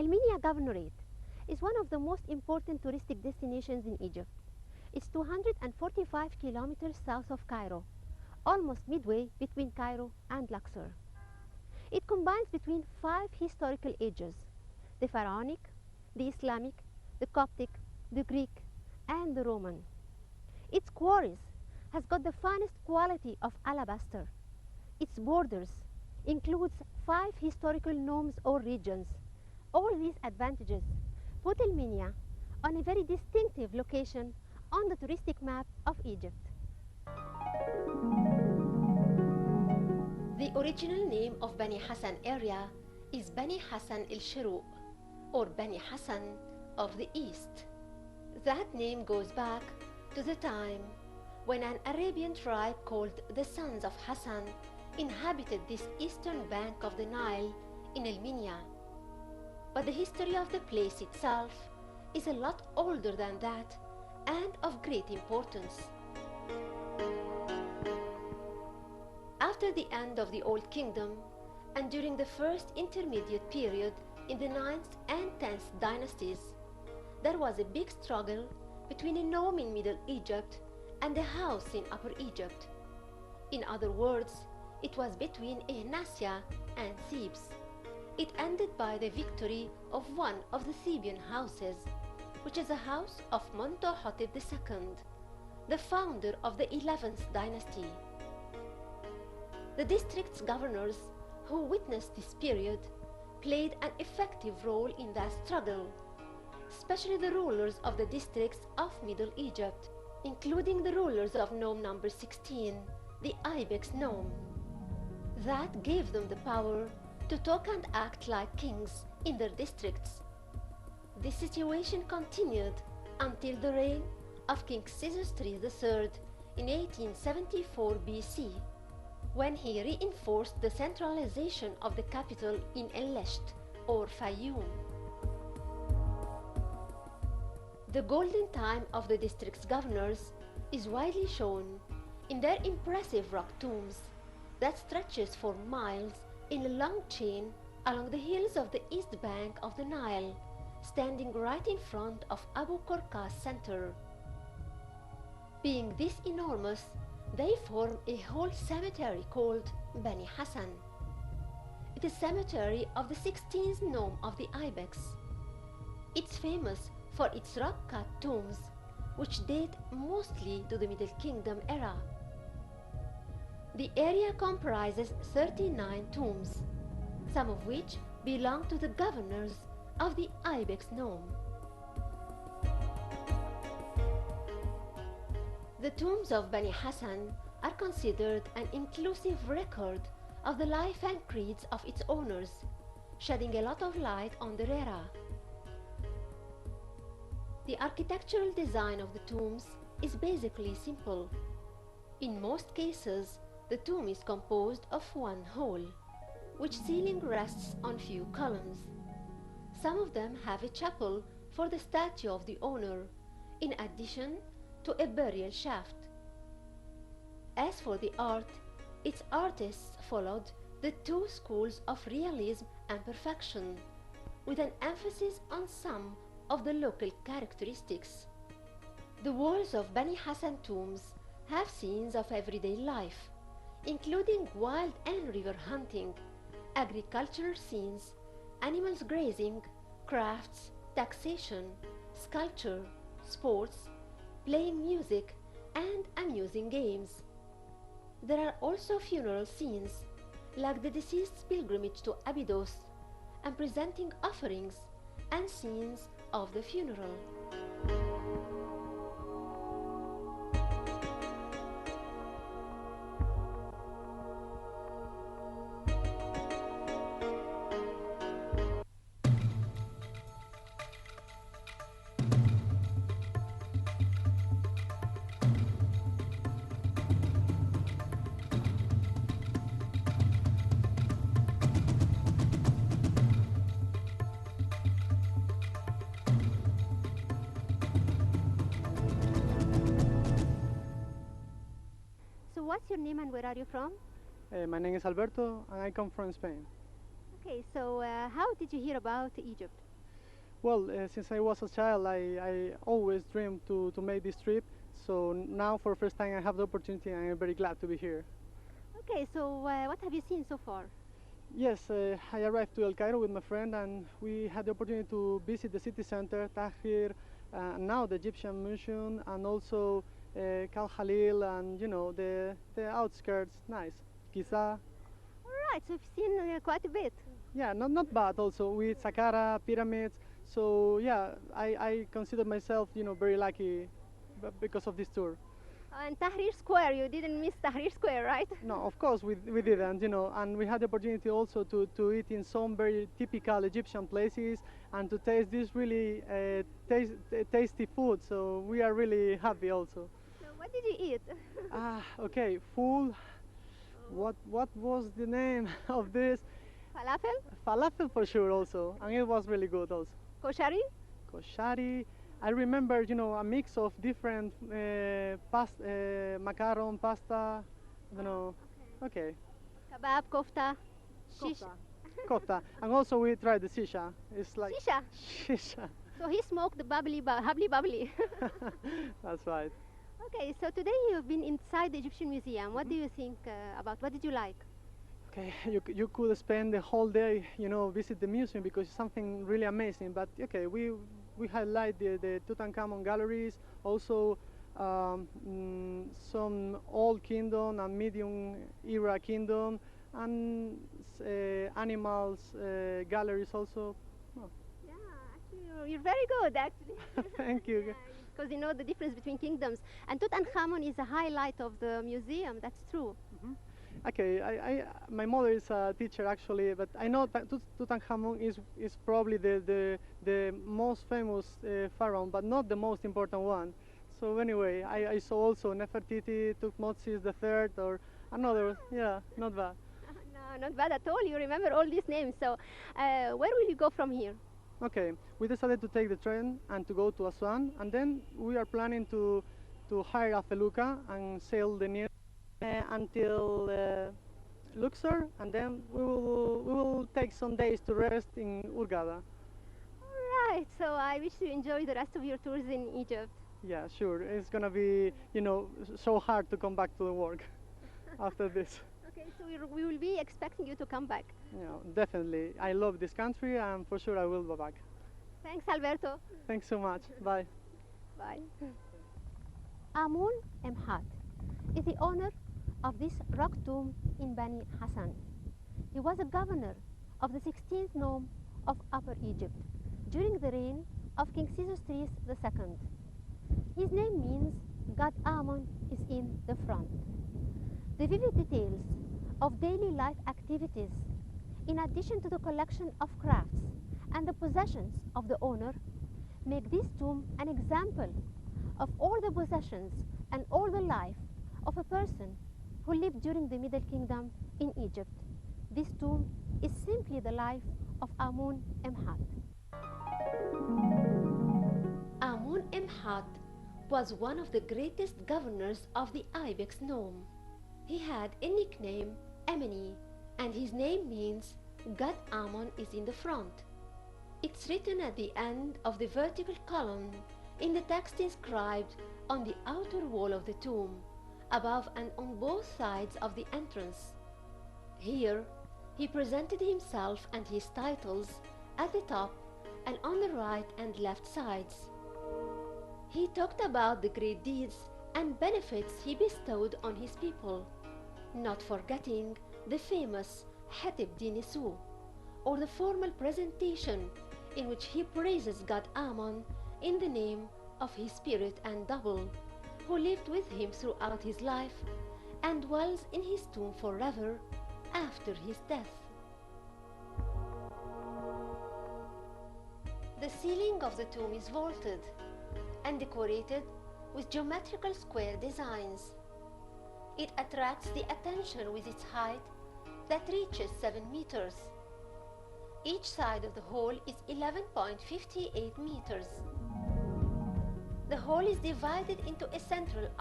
Minya Governorate is one of the most important touristic destinations in Egypt. It's 245 kilometers south of Cairo, almost midway between Cairo and Luxor. It combines between five historical ages: the Pharaonic, the Islamic, the Coptic, the Greek, and the Roman. Its quarries has got the finest quality of alabaster. Its borders includes five historical nomes or regions. All these advantages put El Minya on a very distinctive location on the touristic map of Egypt. The original name of Beni Hassan area is Beni Hassan el-Shuruq, or Beni Hassan of the East. That name goes back to the time when an Arabian tribe called the Sons of Hassan inhabited this eastern bank of the Nile in El Minya. But the history of the place itself is a lot older than that and of great importance. After the end of the Old Kingdom and during the first intermediate period in the 9th and 10th dynasties, there was a big struggle between a nome in Middle Egypt and a house in Upper Egypt. In other words, it was between Ignacia and Thebes. It ended by the victory of one of the Theban houses, which is a house of Mentuhotep II, the founder of the 11th dynasty. The district's governors who witnessed this period played an effective role in that struggle, especially the rulers of the districts of Middle Egypt, including the rulers of nome number 16, the Ibex nome. That gave them the power to talk and act like kings in their districts. This situation continued until the reign of King Sesostris III in 1874 BC, when he reinforced the centralization of the capital in El-Lesht, or Fayoum. The golden time of the district's governors is widely shown in their impressive rock tombs that stretches for miles in a long chain along the hills of the east bank of the Nile, standing right in front of Abu Korka's center. Being this enormous, they form a whole cemetery called Beni Hassan. It is a cemetery of the 16th nome of the Ibex. It's famous for its rock-cut tombs, which date mostly to the Middle Kingdom era. The area comprises 39 tombs, some of which belong to the governors of the Ibex nome. The tombs of Beni Hassan are considered an inclusive record of the life and creeds of its owners, shedding a lot of light on their era. The architectural design of the tombs is basically simple. In most cases, the tomb is composed of one hole, which ceiling rests on few columns. Some of them have a chapel for the statue of the owner, in addition to a burial shaft. As for the art, its artists followed the two schools of realism and perfection, with an emphasis on some of the local characteristics. The walls of Beni Hassan tombs have scenes of everyday life, including wild and river hunting, agricultural scenes, animals grazing, crafts, taxation, sculpture, sports, playing music, and amusing games. There are also funeral scenes, like the deceased's pilgrimage to Abydos, and presenting offerings and scenes of the funeral. So what's your name and where are you from? My name is Alberto and I come from Spain. Okay, so how did you hear about Egypt? Well, since I was a child, I always dreamed to make this trip. So now, for the first time, I have the opportunity, and I'm very glad to be here. Okay, so what have you seen so far? Yes, I arrived to El Cairo with my friend, and we had the opportunity to visit the city center, Tahrir, and now the Egyptian Museum, and also Kal Khalil, and the outskirts. Nice, Giza. All right, so you've seen quite a bit. Yeah, not bad. Also with Saqqara pyramids. So yeah, I consider myself very lucky because of this tour. And Tahrir Square, you didn't miss Tahrir Square, right? No, of course we didn't, and we had the opportunity also to eat in some very typical Egyptian places and to taste this really tasty food. So we are really happy also. So what did you eat? Okay, full. What was the name of this? Falafel? Falafel for sure also, and it was really good also. Koshari? Koshari. I remember, a mix of different macaron, pasta. I don't know. Okay. Kebab, kofta, shish. Kofta. Kofta. And also we tried the shisha. It's like Shisha. shisha. So he smoked the bubbly bubbly. That's right. Okay, so today you've been inside the Egyptian Museum. What do you think about? What did you like? Okay, you could spend the whole day, visit the museum because it's something really amazing. But okay, we highlight the Tutankhamun galleries, also some old kingdom and medium era kingdom, and animals galleries also. Oh, Yeah, actually, you're very good, actually. thank you. Because you know the difference between kingdoms. And Tutankhamun is a highlight of the museum, that's true. Mhm. Okay, my mother is a teacher actually, but I know that Tutankhamun is probably the most famous pharaoh, but not the most important one. So anyway, I saw also Nefertiti, Tutmosis the third, or another. Yeah, not bad. No, not bad at all. You remember all these names. So, where will you go from here? Okay, we decided to take the train and to go to Aswan, and then we are planning to hire a felucca and sail the Nile until Luxor, and then we will take some days to rest in Hurghada. All right. So, I wish you enjoy the rest of your tours in Egypt. Yeah, sure. It's gonna be, so hard to come back to the work after this. Okay, so we will be expecting you to come back. Definitely. I love this country, and for sure I will be back. Thanks, Alberto. Thanks so much. Bye. Bye. Amun Emhat is the owner of this rock tomb in Beni Hassan. He was a governor of the 16th nome of Upper Egypt during the reign of King Sesostris II. His name means God Amun is in the front. The vivid details of daily life activities, in addition to the collection of crafts and the possessions of the owner, make this tomb an example of all the possessions and all the life of a person who lived during the Middle Kingdom in Egypt. This tomb is simply the life of Amun Emhat. Amun Emhat was one of the greatest governors of the Ibex nome. He had a nickname, Emini, and his name means God Amun is in the front. It's written at the end of the vertical column in the text inscribed on the outer wall of the tomb, above and on both sides of the entrance. Here, he presented himself and his titles at the top and on the right and left sides. He talked about the great deeds and benefits he bestowed on his people, not forgetting the famous Hatib Dinisu, or the formal presentation in which he praises God Amun in the name of his spirit and double, who lived with him throughout his life and dwells in his tomb forever after his death. The ceiling of the tomb is vaulted and decorated with geometrical square designs. It attracts the attention with its height that reaches 7 meters. Each side of the hall is 11.58 meters. The hall is divided into a central arch